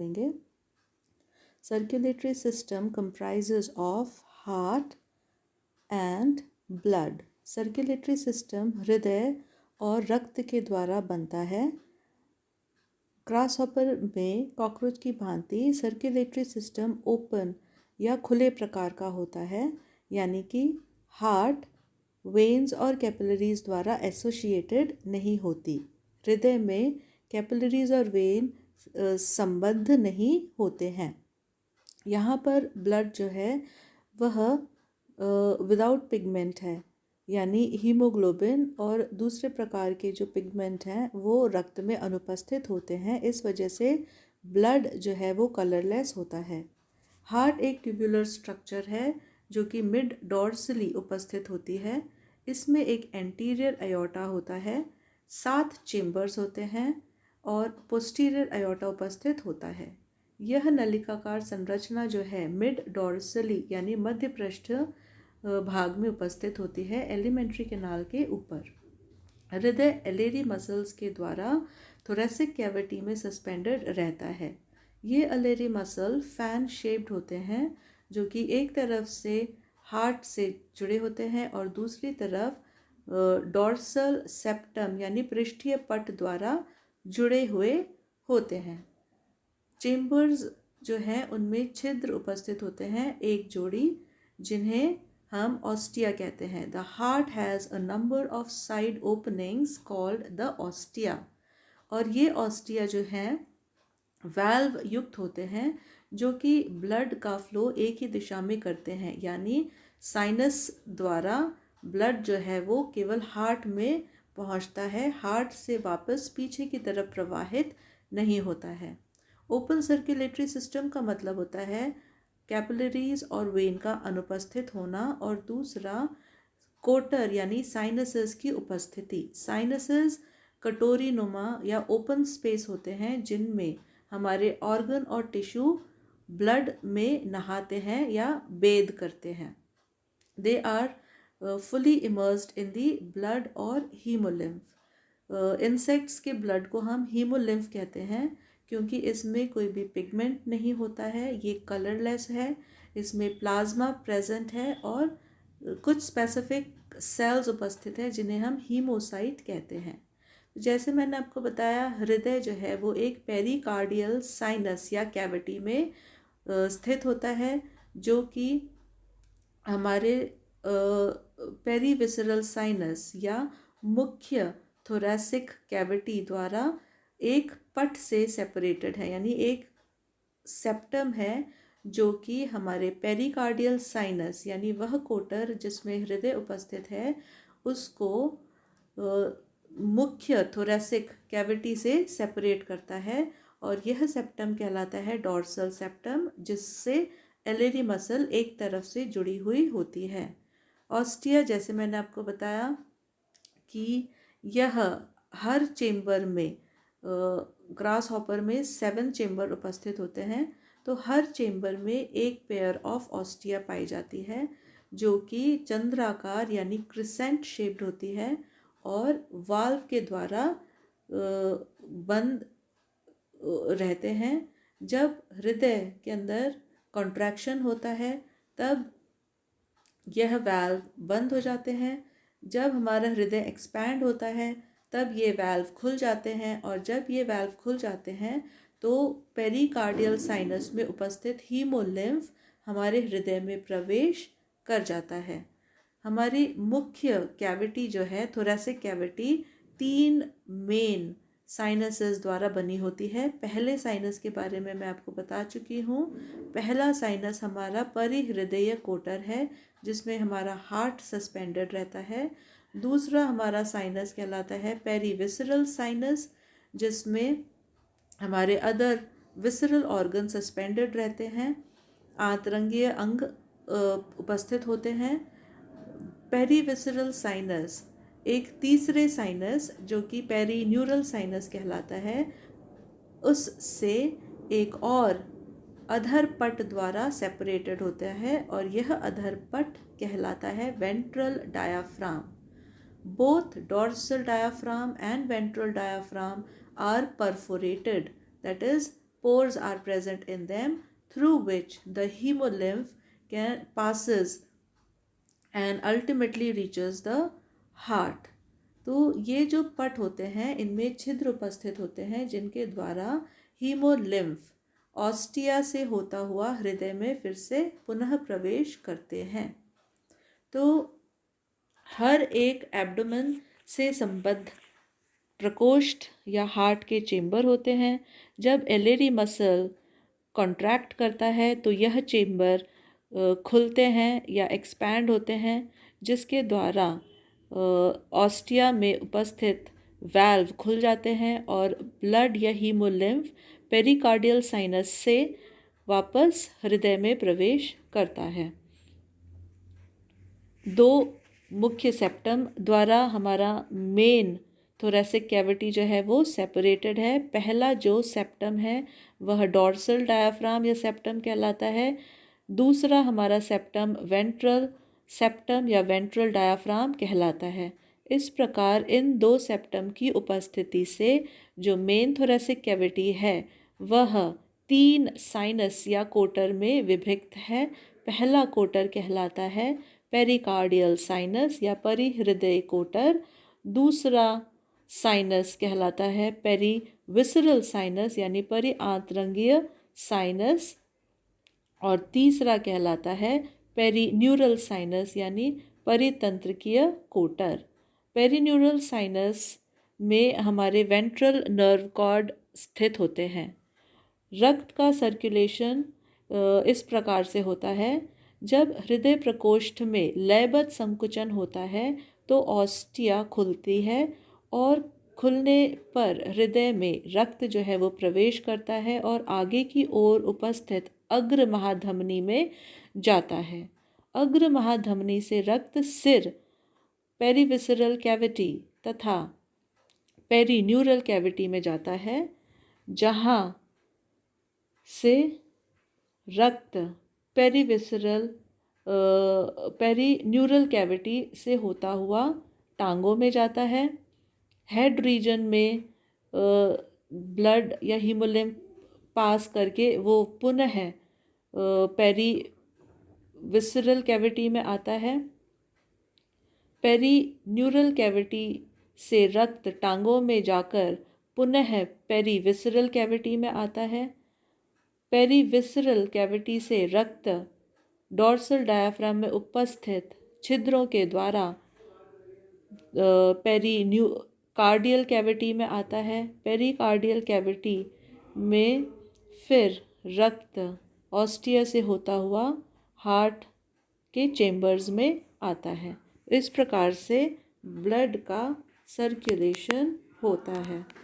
देंगे। Circulatory system comprises of heart and blood. Circulatory system हृदय और रक्त के द्वारा बनता है। ग्रासहॉपर में कॉकरोच की भांति सर्कुलेटरी सिस्टम ओपन या खुले प्रकार का होता है, यानी कि हार्ट, वेन्स और कैपिलरीज द्वारा एसोसिएटेड नहीं होती। हृदय में कैपिलरीज और वेन संबद्ध नहीं होते हैं। यहाँ पर ब्लड जो है वह विदाउट पिगमेंट है, यानी हीमोग्लोबिन और दूसरे प्रकार के जो पिगमेंट हैं वो रक्त में अनुपस्थित होते हैं। इस वजह से ब्लड जो है वो कलरलेस होता है। हार्ट एक ट्यूबुलर स्ट्रक्चर है जो कि मिड डॉर्सली उपस्थित होती है। इसमें एक एंटीरियर अयोर्टा होता है, 7 चेम्बर्स होते हैं और पोस्टीरियर अयोर्टा उपस्थित होता है। यह नलिकाकार संरचना जो है मिड डॉर्सली यानी मध्य पृष्ठ भाग में उपस्थित होती है, एलिमेंट्री कैनाल के ऊपर। हृदय एलेरी मसल्स के द्वारा थोरेसिक कैविटी में सस्पेंडेड रहता है। ये अलेरी मसल फैन शेप्ड होते हैं जो कि एक तरफ से हार्ट से जुड़े होते हैं और दूसरी तरफ डॉर्सल सेप्टम यानी पृष्ठीय पट द्वारा जुड़े हुए होते हैं। चेम्बर्स जो हैं उनमें छिद्र उपस्थित होते हैं, एक जोड़ी, जिन्हें हम ऑस्टिया कहते हैं। The heart has a number of side openings called the ostia. और ये ऑस्टिया जो हैं वाल्व युक्त होते हैं जो कि ब्लड का फ्लो एक ही दिशा में करते हैं, यानी साइनस द्वारा ब्लड जो है वो केवल हार्ट में पहुंचता है, हार्ट से वापस पीछे की तरफ प्रवाहित नहीं होता है। ओपन सर्कुलेटरी सिस्टम का मतलब होता है कैपिलरीज और वेन का अनुपस्थित होना और दूसरा कोटर यानी साइनसेस की उपस्थिति। साइनसेस कटोरी नुमा या ओपन स्पेस होते हैं जिनमें हमारे ऑर्गन और टिश्यू ब्लड में नहाते हैं या बेद करते हैं। They are fully immersed in the blood और हीमोलिम्फ। इंसेक्ट्स के ब्लड को हम हीमोलिम्फ कहते हैं क्योंकि इसमें कोई भी पिगमेंट नहीं होता है, ये कलरलेस है, इसमें प्लाज्मा प्रेजेंट है और कुछ स्पेसिफिक सेल्स उपस्थित है जिन्हें हम हीमोसाइट कहते हैं। जैसे मैंने आपको बताया, हृदय जो है वो एक पेरिकार्डियल साइनस या कैविटी में स्थित होता है जो कि हमारे पेरीविसरल साइनस या मुख्य थोरैसिक कैविटी द्वारा एक पट से सेपरेटेड है, यानी एक सेप्टम है जो कि हमारे पेरिकार्डियल साइनस यानी वह कोटर जिसमें हृदय उपस्थित है उसको मुख्य थोरैसिक कैविटी से सेपरेट करता है और यह सेप्टम कहलाता है डॉर्सल सेप्टम, जिससे एलेरी मसल एक तरफ से जुड़ी हुई होती है। ऑस्टिया, जैसे मैंने आपको बताया कि यह हर चेम्बर में ग्रास हॉपर में 7 चेम्बर उपस्थित होते हैं, तो हर चेम्बर में एक पेयर ऑफ ऑस्टिया पाई जाती है जो कि चंद्राकार यानी क्रिसेंट शेप्ड होती है और वाल्व के द्वारा बंद रहते हैं। जब हृदय के अंदर कॉन्ट्रैक्शन होता है तब यह वाल्व बंद हो जाते हैं। जब हमारा हृदय एक्सपैंड होता है तब ये वाल्व खुल जाते हैं और जब ये वाल्व खुल जाते हैं तो पेरिकार्डियल साइनस में उपस्थित हीमोलिम्फ हमारे हृदय में प्रवेश कर जाता है। हमारी मुख्य कैविटी जो है थोरैसिक कैविटी 3 मेन साइनसेस द्वारा बनी होती है। पहले साइनस के बारे में मैं आपको बता चुकी हूँ। पहला साइनस हमारा परिहृदय कोटर है जिसमें हमारा हार्ट सस्पेंडेड रहता है। दूसरा हमारा साइनस कहलाता है पेरीविसरल साइनस जिसमें हमारे अदर विसरल ऑर्गन सस्पेंडेड रहते हैं, आंतरंगीय अंग उपस्थित होते हैं। पेरीविसरल साइनस एक तीसरे साइनस जो कि पेरीन्यूरल साइनस कहलाता है उससे एक और अधर पट द्वारा सेपरेटेड होता है और यह अधर पट कहलाता है ventral diaphragm. Both dorsal diaphragm and ventral diaphragm are perforated, that is pores are present in them through which the hemolymph passes and ultimately reaches the heart. तो ये जो पट होते हैं इनमें छिद्र उपस्थित होते हैं जिनके द्वारा हीमोलिम्फ ऑस्टिया से होता हुआ हृदय में फिर से पुनः प्रवेश करते हैं। तो हर एक एब्डोमेन से संबद्ध प्रकोष्ठ या हार्ट के चेंबर होते हैं। जब एलेरी मसल कॉन्ट्रैक्ट करता है तो यह चेंबर खुलते हैं या एक्सपैंड होते हैं, जिसके द्वारा ऑस्टिया में उपस्थित वाल्व खुल जाते हैं और ब्लड या हीमोलिम्फ पेरिकार्डियल साइनस से वापस हृदय में प्रवेश करता है। दो मुख्य सेप्टम द्वारा हमारा मेन थोरेसिक कैविटी जो है वो सेपरेटेड है। पहला जो सेप्टम है वह डॉर्सल डायाफ्राम या सेप्टम कहलाता है। दूसरा हमारा सेप्टम वेंट्रल सेप्टम या वेंट्रल डायाफ्राम कहलाता है। इस प्रकार इन दो सेप्टम की उपस्थिति से जो मेन थोरेसिक कैविटी है वह 3 साइनस या कोटर में विभक्त है। पहला कोटर कहलाता है पेरिकार्डियल साइनस या परिहृदय कोटर। दूसरा साइनस कहलाता है पेरीविसरल साइनस यानी परिआंतरंगीय साइनस। और तीसरा कहलाता है पेरीन्यूरल साइनस यानी परितंत्रिकीय कोटर। पेरीन्यूरल साइनस में हमारे वेंट्रल नर्व कॉर्ड स्थित होते हैं। रक्त का सर्कुलेशन इस प्रकार से होता है। जब हृदय प्रकोष्ठ में लयबद्ध संकुचन होता है तो ऑस्टिया खुलती है और खुलने पर हृदय में रक्त जो है वो प्रवेश करता है और आगे की ओर उपस्थित अग्र महाधमनी में जाता है। अग्र महाधमनी से रक्त सिर पेरीविसरल कैविटी तथा पेरीन्यूरल कैविटी में जाता है, जहाँ से रक्त पेरीन्यूरल कैविटी से होता हुआ टांगों में जाता है। हेड रीजन में ब्लड या हीमोलिम्फ पास करके वो पुनः पेरीविसरल कैविटी में आता है। पेरीन्यूरल कैविटी से रक्त टांगों में जाकर पुनः पेरीविसरल कैविटी में आता है। पेरीविसरल कैविटी से रक्त डॉर्सल डायाफ्राम में उपस्थित छिद्रों के द्वारा कार्डियल कैविटी में आता है। पेरिकार्डियल कैविटी में फिर रक्त ऑस्टिया से होता हुआ हार्ट के चेंबर्स में आता है। इस प्रकार से ब्लड का सर्कुलेशन होता है।